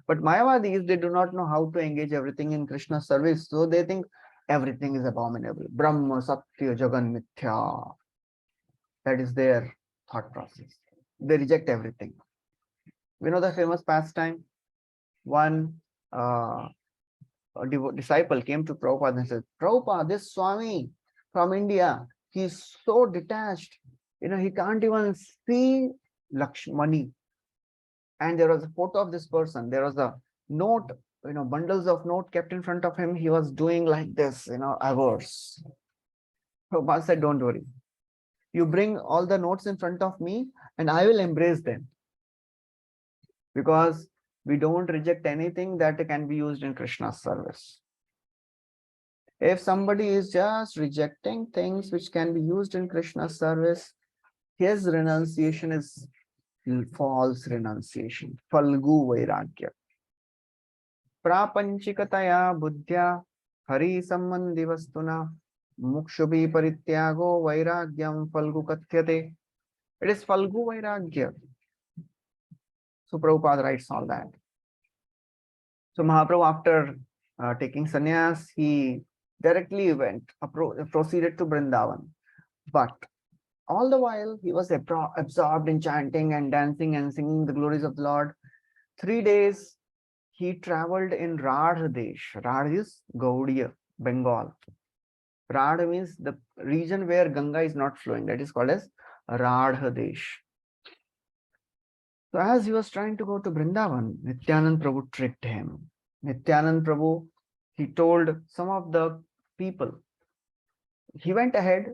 Speaker 1: But Mayavadis, they do not know how to engage everything in Krishna's service. So they think everything is abominable. Brahma, Satya, Jagan, Mithya. That is their thought process. They reject everything. We know the famous pastime. One disciple came to Prabhupada and said, Prabhupada, this Swami from India, he's so detached. He can't even see Lakshmani. And there was a photo of this person. There was a note, bundles of note kept in front of him. He was doing like this, hours. Prabhupada said, don't worry. You bring all the notes in front of me and I will embrace them. Because we don't reject anything that can be used in Krishna's service. If somebody is just rejecting things which can be used in Krishna's service, his renunciation is false renunciation. Falgu Vairagya. Prapanchikataya buddhya hari sambandhi vastuna mukshubhi parityago vairagyam falgu kathyate. It is Falgu Vairagya. So Prabhupada writes all that. So Mahaprabhu, after taking sannyas, he directly proceeded to Vrindavan. But all the while, he was absorbed in chanting and dancing and singing the glories of the Lord. 3 days, he traveled in Radha Desh. Radha is Gaudiya, Bengal. Radha means the region where Ganga is not flowing. That is called as Radha Desh. So as he was trying to go to Vrindavan, Nityanand Prabhu tricked him. Nityanand Prabhu, he told some of the people, he went ahead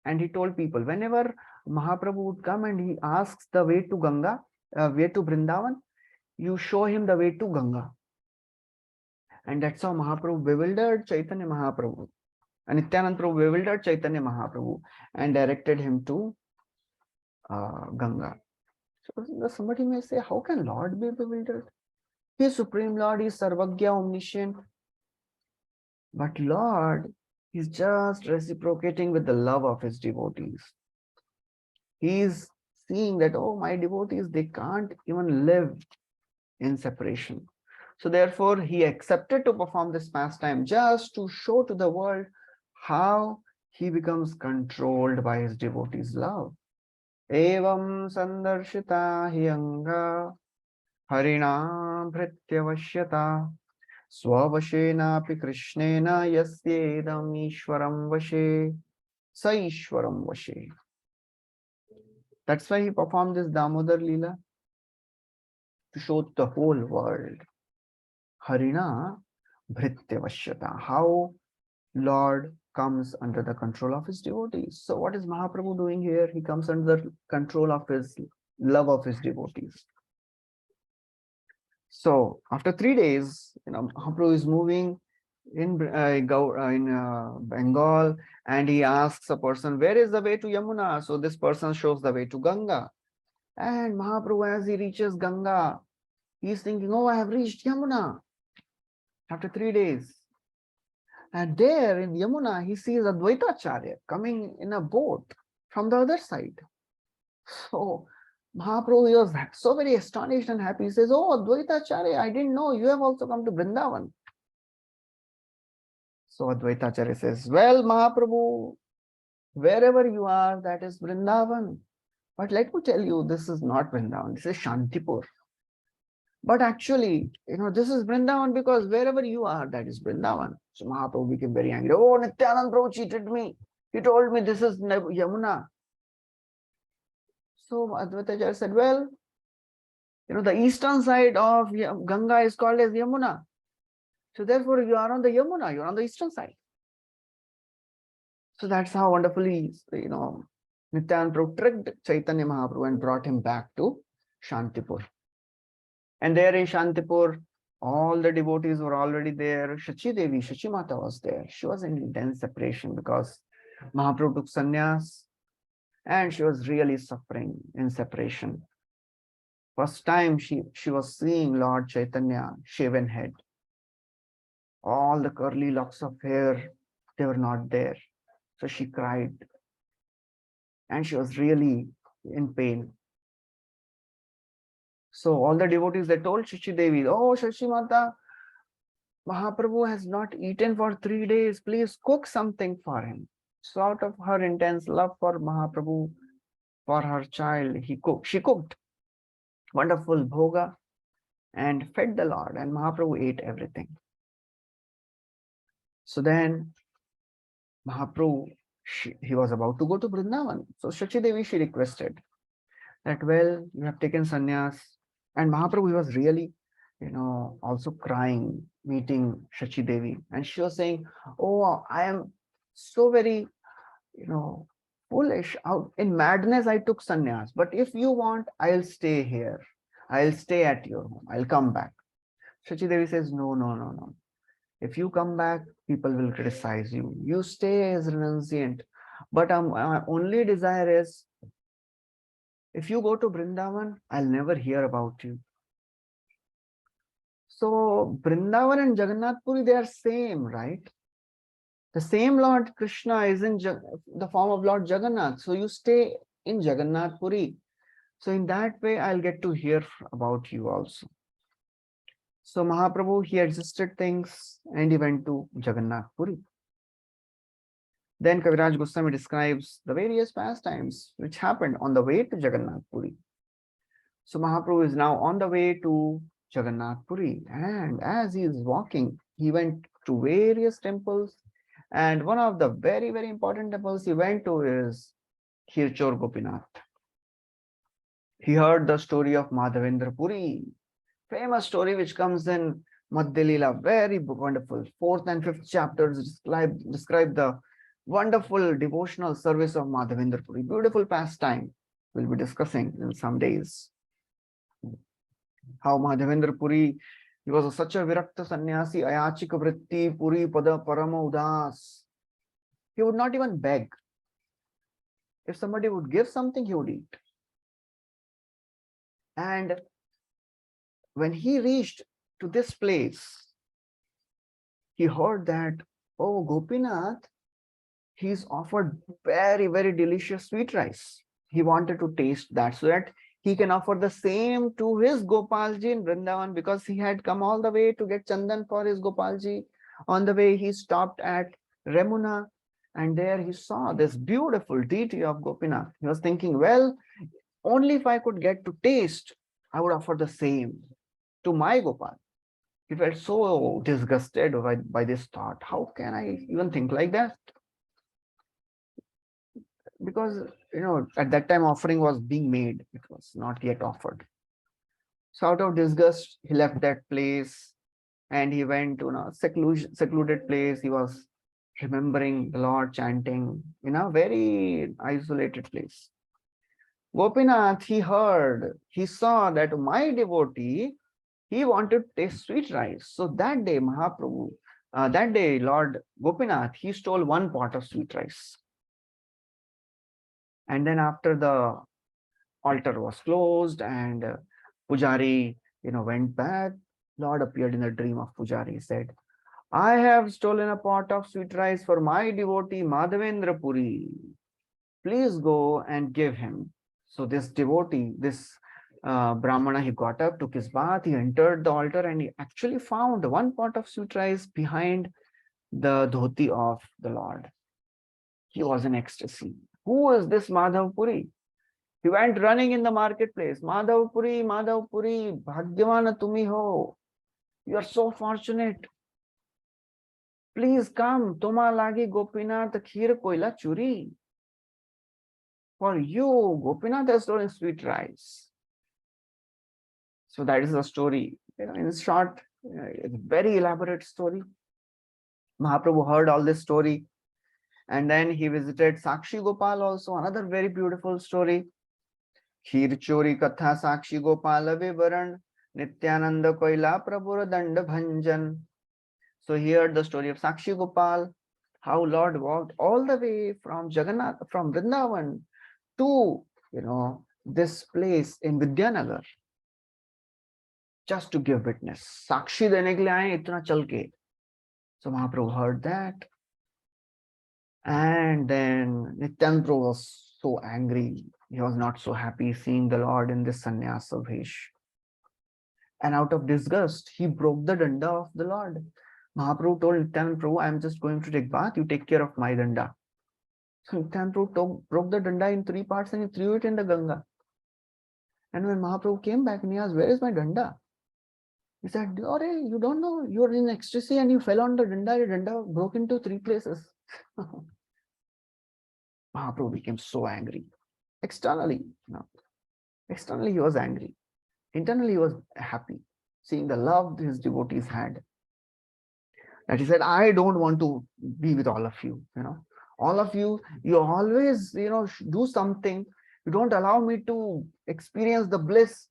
Speaker 1: and he told people, whenever Mahaprabhu would come and he asks the way to Ganga, way to Vrindavan, you show him the way to Ganga. And that's how Mahaprabhu bewildered Chaitanya Mahaprabhu. And Nityanand Prabhu bewildered Chaitanya Mahaprabhu and directed him to Ganga. So somebody may say, how can Lord be bewildered? He is Supreme Lord, he is Sarvagya, omniscient. But Lord is just reciprocating with the love of his devotees. He is seeing that, oh, my devotees, they can't even live in separation. So therefore, he accepted to perform this pastime just to show to the world how he becomes controlled by his devotees' love. Evam sandarshita hi anga harina bhrityavashyata swavashenapi krishnena yasyedam ishwaram vashe sa ishwaram vashe. That's why he performed this Damodar lila, to show to the whole world harina bhrityavashyata, how Lord comes under the control of his devotees. So what is Mahaprabhu doing here? He comes under the control of his love of his devotees. So after 3 days, Mahaprabhu is moving in Bengal, and he asks a person, where is the way to Yamuna? So this person shows the way to Ganga. And Mahaprabhu, as he reaches Ganga, he's thinking, oh, I have reached Yamuna after 3 days. And there in Yamuna, he sees Advaitacharya coming in a boat from the other side. So Mahaprabhu, he was so very astonished and happy. He says, oh, Advaitacharya, I didn't know you have also come to Vrindavan. So Advaitacharya says, well, Mahaprabhu, wherever you are, that is Vrindavan. But let me tell you, this is not Vrindavan, this is Shantipur. But actually, this is Vrindavan because wherever you are, that is Vrindavan. So Mahaprabhu became very angry. Oh, Nityanand Prabhu cheated me. He told me this is Yamuna. So Advaitacharya said, well, the eastern side of Ganga is called as Yamuna. So therefore, you are on the Yamuna, you are on the eastern side. So that's how wonderfully, Nityanand Prabhu tricked Chaitanya Mahaprabhu and brought him back to Shantipur. And there in Shantipur, all the devotees were already there. Shachi Devi, Shachi Mata was there. She was in intense separation because Mahaprabhu took sannyas and she was really suffering in separation. First time she was seeing Lord Chaitanya, shaven head. All the curly locks of hair, they were not there. So she cried. And she was really in pain. So all the devotees, they told Shachi Devi, oh, Shachi Mata, Mahaprabhu has not eaten for 3 days. Please cook something for him. So out of her intense love for Mahaprabhu, for her child, she cooked wonderful bhoga and fed the Lord, and Mahaprabhu ate everything. So then Mahaprabhu, he was about to go to Vrindavan. So Shachi Devi, she requested that, well, you have taken sannyas. And Mahaprabhu, he was really, also crying, meeting Shachi Devi. And she was saying, oh, I am so very, foolish. Out in madness, I took sannyas. But if you want, I'll stay here. I'll stay at your home. I'll come back. Shachi Devi says, no, no, no, no. If you come back, people will criticize you. You stay as renunciant. But my only desire is, if you go to Vrindavan, I'll never hear about you. So Vrindavan and Jagannath Puri, they are same, right? The same Lord Krishna is in the form of Lord Jagannath. So you stay in Jagannath Puri. So in that way, I'll get to hear about you also. So Mahaprabhu, he adjusted things and he went to Jagannath Puri. Then Kaviraj Goswami describes the various pastimes which happened on the way to Jagannath Puri. So Mahaprabhu is now on the way to Jagannath Puri, and as he is walking, he went to various temples, and one of the very, very important temples he went to is Khirchor Gopinath. He heard the story of Madhavendra Puri, famous story which comes in Madhya lila, very wonderful. 4th and 5th chapters describe the wonderful devotional service of Madhavendra Puri, beautiful pastime. We'll be discussing in some days. How Madhavendra Puri, he was such a virakta sannyasi, ayachika vritti, Puri pada parama udas. He would not even beg. If somebody would give something, he would eat. And when he reached to this place, he heard that, oh, Gopinath, he's offered very, very delicious sweet rice. He wanted to taste that so that he can offer the same to his Gopalji in Vrindavan, because he had come all the way to get Chandan for his Gopalji. On the way, he stopped at Remuna, and there he saw this beautiful deity of Gopinath. He was thinking, well, only if I could get to taste, I would offer the same to my Gopal. He felt so disgusted by this thought. How can I even think like that? Because, at that time offering was being made. It was not yet offered. So out of disgust, he left that place and he went to a secluded place. He was remembering the Lord, chanting in a very isolated place. Gopinath, he saw that my devotee, he wanted to taste sweet rice. So that day, Mahaprabhu, That day, Lord Gopinath, he stole one pot of sweet rice. And then after the altar was closed and Pujari, went back, Lord appeared in a dream of Pujari. He said, I have stolen a pot of sweet rice for my devotee Madhavendra Puri. Please go and give him. So this devotee, this Brahmana, he got up, took his bath, he entered the altar, and he actually found one pot of sweet rice behind the dhoti of the Lord. He was in ecstasy. Who is this Madhav Puri? He went running in the marketplace. Madhav Puri, Bhagyavana tumi ho. You are so fortunate. Please come. Toma lagi Gopinath kheer koila churi. For you, Gopinath has stolen sweet rice. So that is the story. In short, it's a very elaborate story. Mahaprabhu heard all this story. And then he visited Sakshi Gopal also, another very beautiful story. Kheer chori katha Sakshi Gopal vivaran Nityananda koila prabhur danda bhanjan. So he heard the story of Sakshi Gopal, how Lord walked all the way from Jagannath, from Vrindavan to, this place in Vidyanagar, just to give witness. Sakshi dene ke liye aaye itna chal ke. So Mahaprabhu heard that. And then Nityananda was so angry. He was not so happy seeing the Lord in this sannyasa vesh. And out of disgust, he broke the danda of the Lord. Mahaprabhu told Nityananda Prabhu, I am just going to take bath, you take care of my danda. So Nityananda Prabhu broke the danda in 3 parts and he threw it in the Ganga. And when Mahaprabhu came back and he asked, where is my danda? He said, oh, you don't know, you are in ecstasy and you fell on the danda, your danda broke into 3 places. Mahaprabhu became so angry. Externally he was angry. Internally he was happy, seeing the love his devotees had. That he said, I don't want to be with all of you. All of you, you always, do something. You don't allow me to experience the bliss.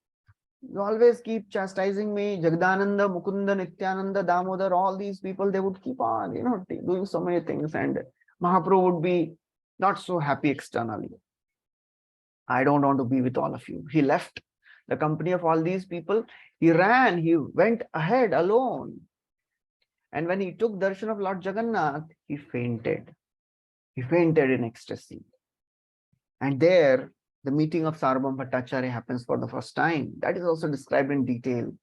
Speaker 1: You always keep chastising me. Jagadananda, Mukunda, Nityananda, Damodar, all these people, they would keep on, doing so many things. And Mahaprabhu would be not so happy externally. I don't want to be with all of you. He left the company of all these people. He ran, he went ahead alone. And when he took darshan of Lord Jagannath, he fainted. He fainted in ecstasy. And there, the meeting of Sarvabhauma Bhattacharya happens for the first time. That is also described in detail.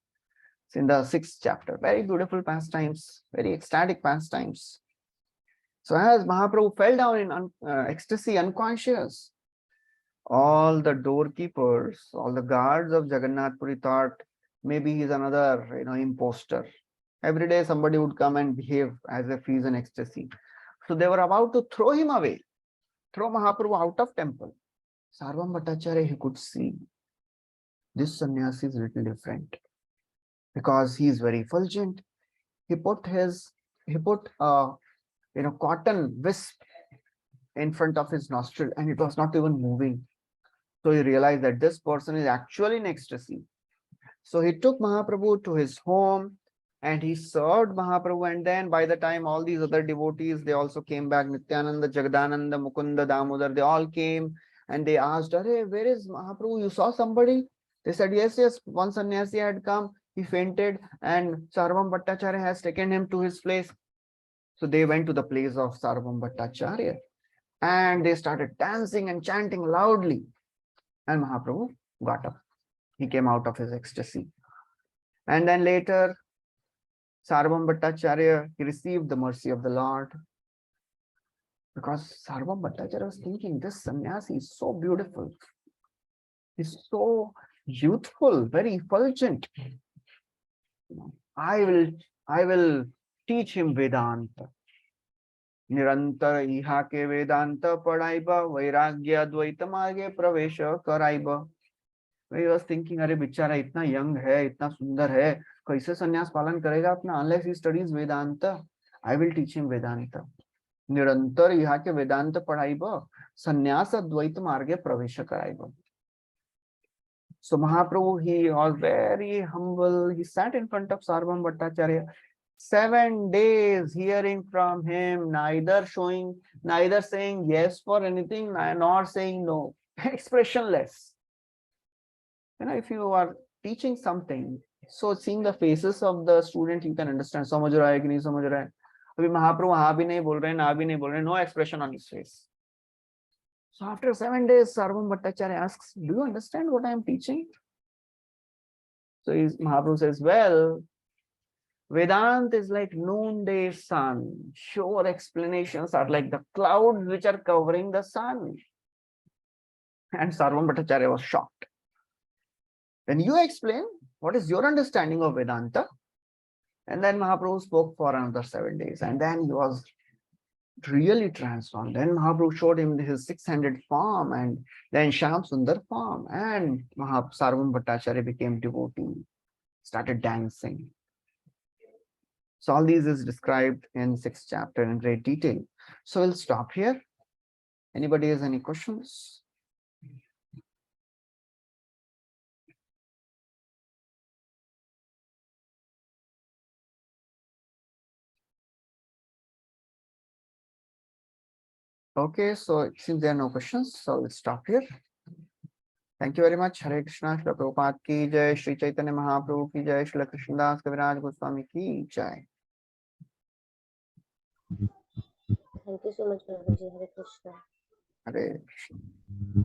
Speaker 1: It's in the 6th chapter. Very beautiful pastimes, very ecstatic pastimes. So as Mahaprabhu fell down in ecstasy, unconscious, all the doorkeepers, all the guards of Jagannath Puri thought maybe he's another, imposter. Every day somebody would come and behave as if he's in ecstasy. So they were about to throw him away, throw Mahaprabhu out of temple. Sarvabhauma Bhattacharya, he could see this sannyasi is a little different because he is very effulgent. He put cotton wisp in front of his nostril and it was not even moving. So he realized that this person is actually in ecstasy. So he took Mahaprabhu to his home and he served Mahaprabhu. And then by the time all these other devotees, they also came back, Nityananda, Jagadananda, Mukunda, Damodar, they all came and they asked, Arey, where is Mahaprabhu? You saw somebody? They said, yes, one sannyasi had come, he fainted and Sarvabhauma Bhattacharya has taken him to his place. So they went to the place of Sarvabhauma Bhattacharya and they started dancing and chanting loudly. And Mahaprabhu got up. He came out of his ecstasy. And then later, Sarvabhauma Bhattacharya, he received the mercy of the Lord. Because Sarvabhauma Bhattacharya was thinking, this sannyasi is so beautiful. He's so youthful, very effulgent. I will teach him Vedanta. Nirantar iha ke Vedanta padaiba, vairagya dvaita marge pravesha karaiba. He was thinking, अरे बेचारा इतना young है, इतना सुंदर है, कैसे संन्यास पालन करेगा अपना? Unless he studies Vedanta, I will teach him Vedanta. निरंतर यहाँ के वेदांत पढ़ाइबा, संन्यास अद्वैत मार्गे प्रवेश कराइबा. So Mahaprabhu, he was very humble. He sat in front of Sarvabhauma Bhattacharya 7 days hearing from him, neither saying yes for anything, nor saying no. Expressionless. If you are teaching something, so seeing the faces of the student, you can understand. समझ रहा है कि नहीं समझ रहा है. अभी महाप्रभु हाँ भी नहीं बोल रहे, ना भी नहीं बोल रहे, no expression on his face. So after 7 days, Sarvam Bhattacharya asks, do you understand what I am teaching? So Mahaprabhu says, well, Vedanta is like noonday sun. Sure explanations are like the clouds which are covering the sun. And Sarvam Bhattacharya was shocked. Then you explain, what is your understanding of Vedanta? And then Mahaprabhu spoke for another 7 days. And then he was really transformed. Then Mahaprabhu showed him his 600 form, and then Shyam Sundar form. And Sarvam Bhattacharya became devotee, started dancing. So all these is described in 6th chapter in great detail. So we'll stop here. Anybody has any questions? Okay, so it seems there are no questions, so we'll stop here. Thank you very much. Hare Krishna, Srila Prabhupada ki jai, Sri Chaitanya Mahaprabhu ki jai, Srila Krishnadas Kaviraj Goswami ki jai.
Speaker 2: Thank you so much, Prabhuji. Hare Krishna.
Speaker 1: Hare Krishna.